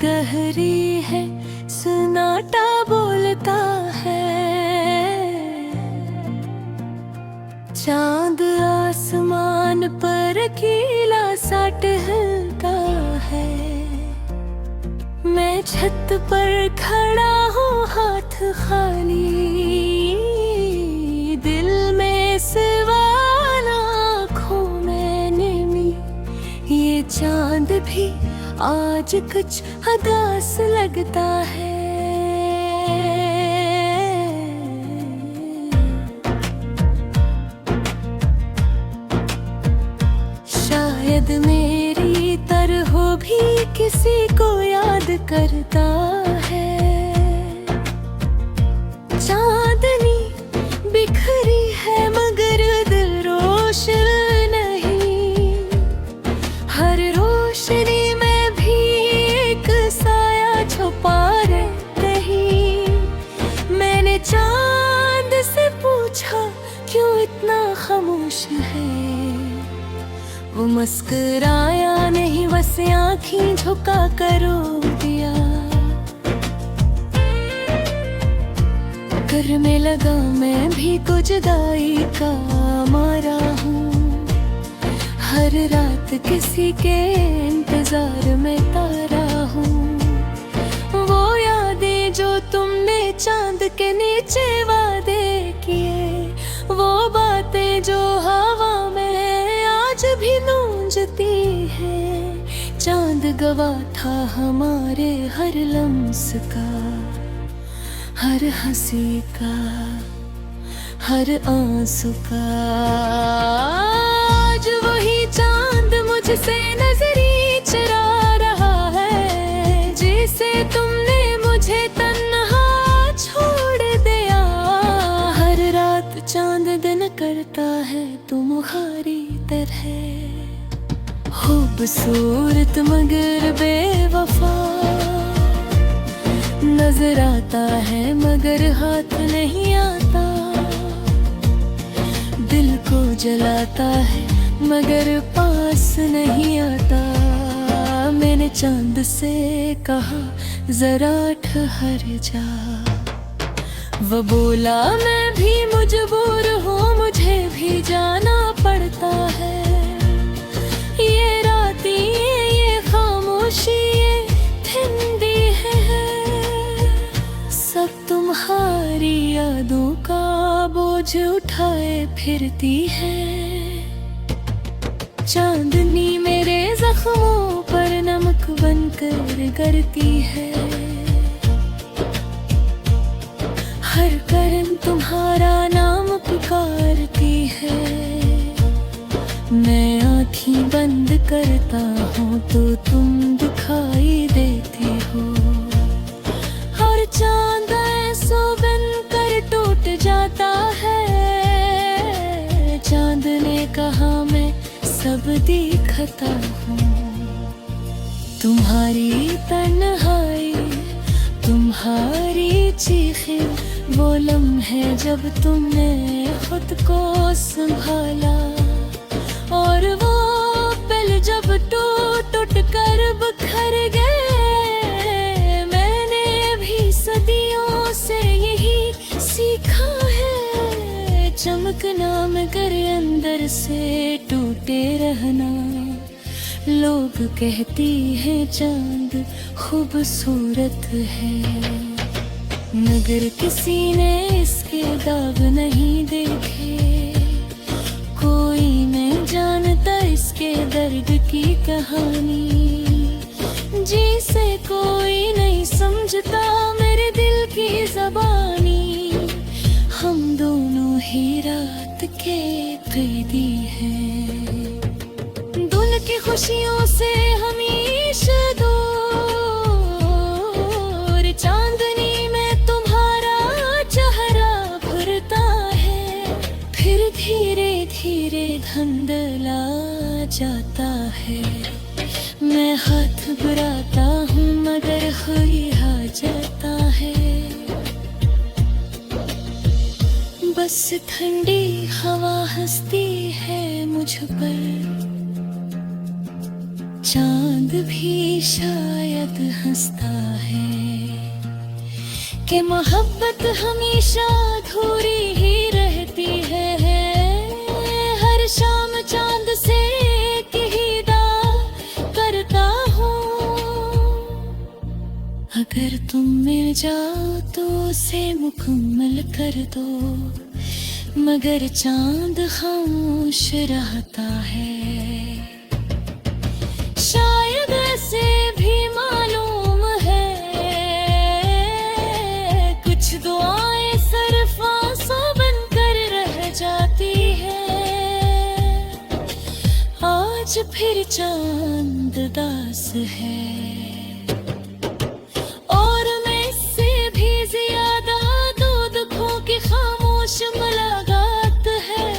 गहरी है, सन्नाटा बोलता है। चांद आसमान पर अकेला सा टहलता है। मैं छत पर खड़ा हूँ हाथ खाली, दिल में सवाल आँखों में नमी। ये चांद भी आज कुछ उदास लगता है। शायद मेरी तरह भी किसी को याद करता है। चांदनी बिखरी है मगर दिल रोशन नहीं। हर रोशनी में भी एक साया छुपा रही। मैंने चांद से पूछा क्यों इतना खामोश है। वो मुस्कुराया नहीं, बस आँखें झुका कर रो दिया। करने लगा मैं भी कुछ जुदाई का मारा हूँ। हर रात किसी के इंतजार में तारा हूँ। वो यादें जो तुमने चांद के नीचे वादे किए, वो बातें जो हवा में आज भी गूंजती है। चांद गवाह था हमारे हर लम्स का, हर हंसी का, हर आंसू का। आज वही चांद मुझसे नजरी चुरा रहा है, जिसे तुमने मुझे तन्हा छोड़ दिया। हर रात चांद दिन करता है तुम्हारी तरह, खूबसूरत मगर बेवफा। नजर आता है मगर हाथ नहीं आता। दिल को जलाता है मगर पास नहीं आता। मैंने चांद से कहा जरा ठहर जा। वो बोला मैं भी मजबूर हूँ, मुझे भी जाना पड़ता है। ये रात ये खामोशी ये ठंडी है, सब तुम्हारी यादों का बोझ उठाए फिरती है। चांदनी मेरे जख्मों पर नमक बनकर गिरती है। हर करम तुम्हारा नाम पुकारती है। मैं आँखें बंद करता हूँ तो तुम दिखाई देती हो। और चांद ऐसो बनकर टूट जाता है। चांद ने कहा मैं सब दिखता हूँ। तुम्हारी तन्हाई तुम्हारी चीखें, वो लम्हे जब तुमने खुद को संभाला। और वो पल जब टूट कर बिखर गए। मैंने भी सदियों से यही सीखा है, चमकना मगर अंदर से टूटे रहना। लोग कहती हैं चांद खूबसूरत है, मगर किसी ने इसके दाग नहीं देखे। कोई नहीं जानता इसके दर्द की कहानी, जिसे कोई नहीं समझता मेरे दिल की ज़बानी। हम दोनों ही रात के कैदी हैं, दुल्हन की खुशियों से हमेशा दूर। चांदनी में तुम्हारा चेहरा भरता है, फिर धीरे धीरे धुंधला जाता है। मैं हाथ बुराता हूँ मगर हुई आ जाता है। बस ठंडी हवा हंसती है मुझ पर। चांद भी शायद हंसता है कि मोहब्बत हमेशा अधूरी ही रहती है। हर शाम चांद से एक ही दुआ करता हूँ, अगर तुम मिल जाओ तो उसे मुकम्मल कर दो, मगर चांद खामोश रहता है। शायद ऐसे भी मालूम है, कुछ दुआएं सिर्फ आंसू बनकर रह जाती है। आज फिर चांद दास है और मैं इससे भी ज्यादा दो दुखों की खामोश मुलाकात है।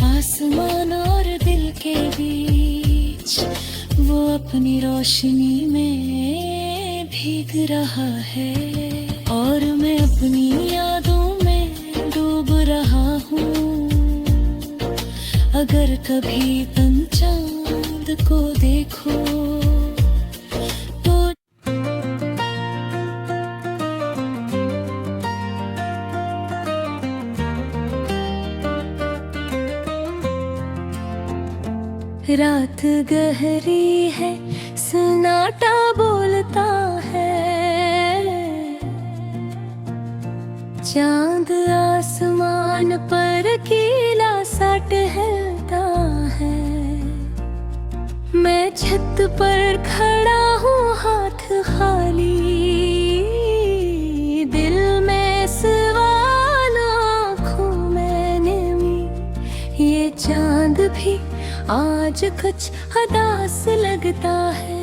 आसमान और दिल के बीच वो अपनी रोशनी में भीग रहा है और मैं अपनी यादों में डूब रहा हूँ। अगर कभी तुम चांद को देखो तो रात गहरी है, सन्नाटा बोलता है, चांद आसमान पर अकेला सा टहलता है। मैं छत पर खड़ा हूँ हाथ खाली, दिल में सवाल आँखों में नमी। ये चांद भी आज कुछ उदास लगता है।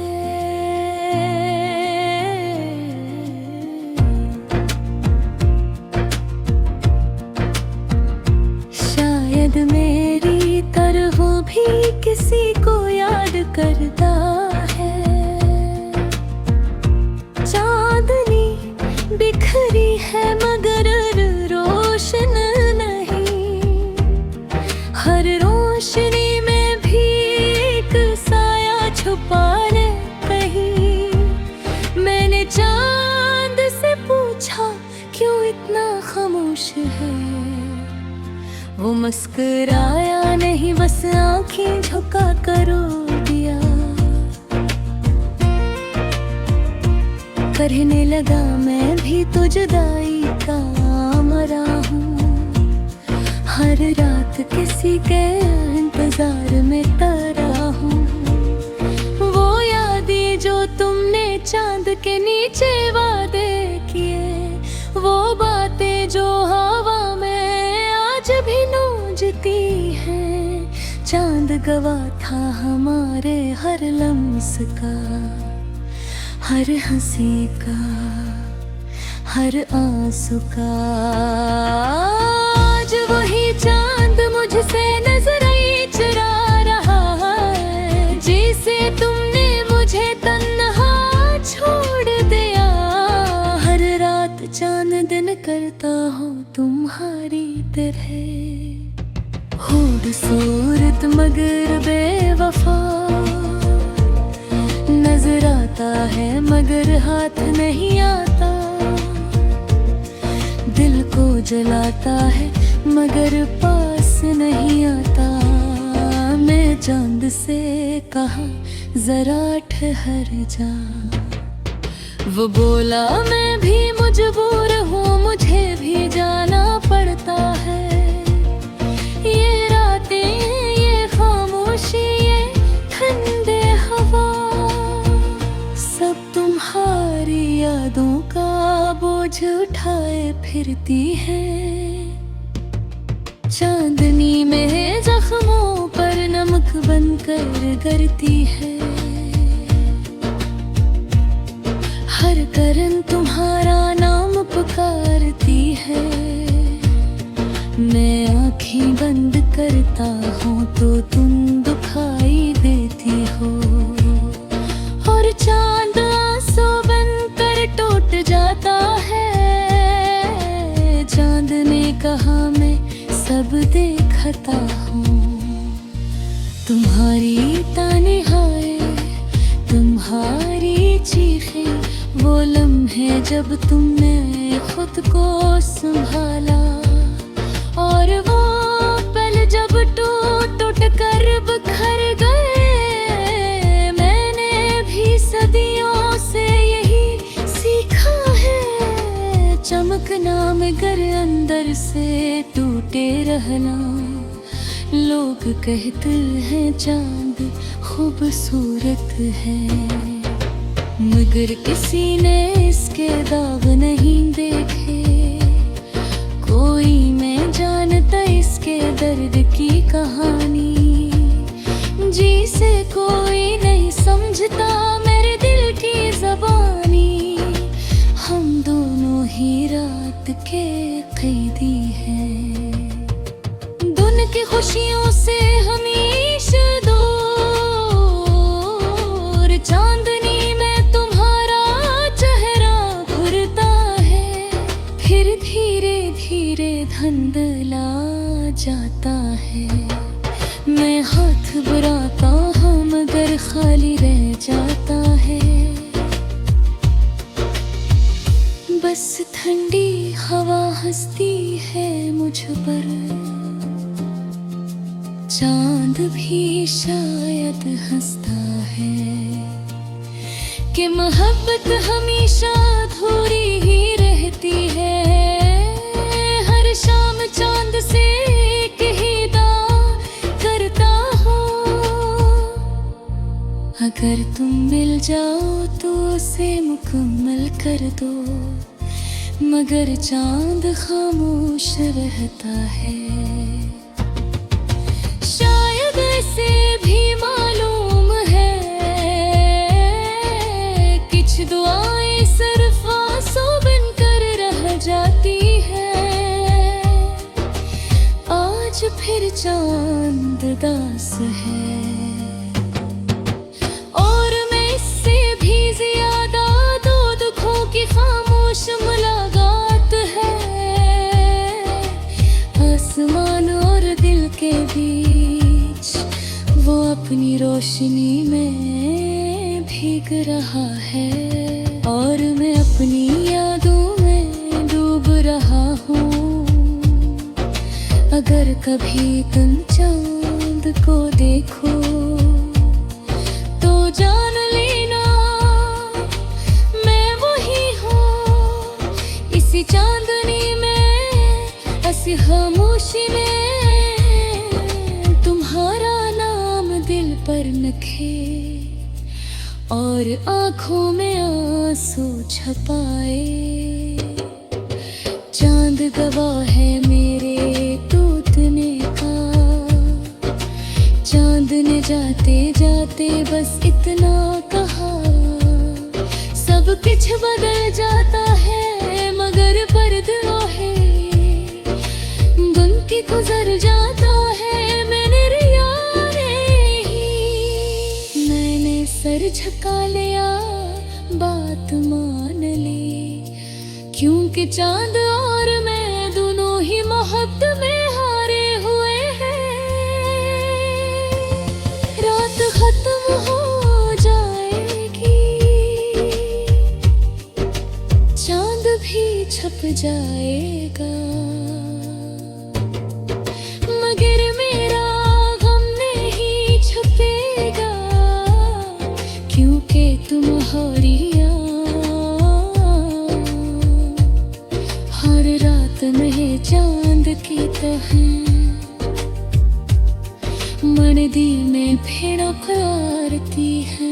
शायद मेरी तरह भी किसी को याद करता है। चांदनी बिखरी है मगर रोशन नहीं, हर रोशनी छुपाने कहीं। मैंने चांद से पूछा क्यों इतना खामोश है, वो मुस्कुराया नहीं, बस आंखें झुका कर रो दिया। करने लगा मैं भी तो जुदाई का मरा हूँ, हर रात किसी के इंतजार में तरा हूँ। जो तुमने चांद के नीचे वादे किए, वो बातें जो हवा में आज भी गूंजती हैं। चांद गवाह था हमारे हर लम्स का, हर हंसी का, हर आंसू का। आज वही चांद मुझसे नजरें चुरा रहा है, जिसे तुमने मुझे तन्हा छोड़ दिया। हर रात चांद दिन करता हूँ तुम्हारी तरह, खूबसूरत मगर बेवफा। नजर आता है मगर हाथ नहीं आता, दिल को जलाता है मगर पास नहीं आता। मैं चांद से कहा जरा ठहर जा, वो बोला मैं भी मजबूर हूँ, मुझे भी जाना पड़ता है। ये रातें, ये खामोशी, ये ठंडे हवा, सब तुम्हारी यादों का बोझ उठाए फिरती है। चांदनी में जख्मों पर नमक बनकर गिरती है। हर करन तुम्हारा नाम पुकारती है। मैं आँखें बंद करता हूँ तो तुम दुखाई देती हो, और चांद आंसू बनकर टूट जाता है। चांद ने कहा मैं सब देखता हूँ, तुम्हारी ताने जब तुमने खुद को संभाला, और वो पल जब टूट कर बिखर गए। मैंने भी सदियों से यही सीखा है, चमकना मगर अंदर से टूटे रहना। लोग कहते हैं चांद खूबसूरत है, मगर किसी ने इसके दाग नहीं देखे। कोई मैं जानता इसके दर्द की कहानी, जिसे कोई नहीं समझता मेरे दिल की ज़बानी। हम दोनों ही रात के कैदी हैं, की खुशियों से हमेशा दूर। चांदनी में तुम्हारा चेहरा घुरता है, फिर धीरे धीरे धुंधला जाता है। मैं हाथ बढ़ाता हूँ मगर खाली रह जाता है। बस ठंडी हवा हंसती है मुझ पर, चांद भी शायद हंसता है कि मोहब्बत हमेशा अधूरी ही रहती है। हर शाम चांद से एक ही दुआ करता हूँ, अगर तुम मिल जाओ तो उसे मुकम्मल कर दो। मगर चांद खामोश रहता है। से भी मालूम है कुछ दुआएं सिर्फ आंसू बनकर रह जाती है। आज फिर चांद दास है, और मैं इससे भी ज्यादा दो दुखों की खामोश मुलाकात है। आसमान और दिल के बीच वो अपनी रोशनी में भीग रहा है, और मैं अपनी यादों में डूब रहा हूँ। अगर कभी तुम चांद को देखो तो जान लेना मैं वही हूँ। इसी चांदनी में, ऐसी खामोशी में दिल पर नखे और आँखों में आंसू छपाए। चांद गवाह है मेरे टूटने का, चांद ने जाते जाते बस इतना कहा। सब कुछ बदल जाता है मगर पर्दों है बुन के गुजर जाता है। सर झुका लिया, बात मान ली, क्योंकि चांद और मैं दोनों ही मोहब्बत में हारे हुए हैं। रात खत्म हो जाएगी, चांद भी छप जाएगा, मगर मेरा गम नहीं छुपेगा। क्योंकि तुम्हारी हर रात में चांद की तरह मन दी में फिर करती है।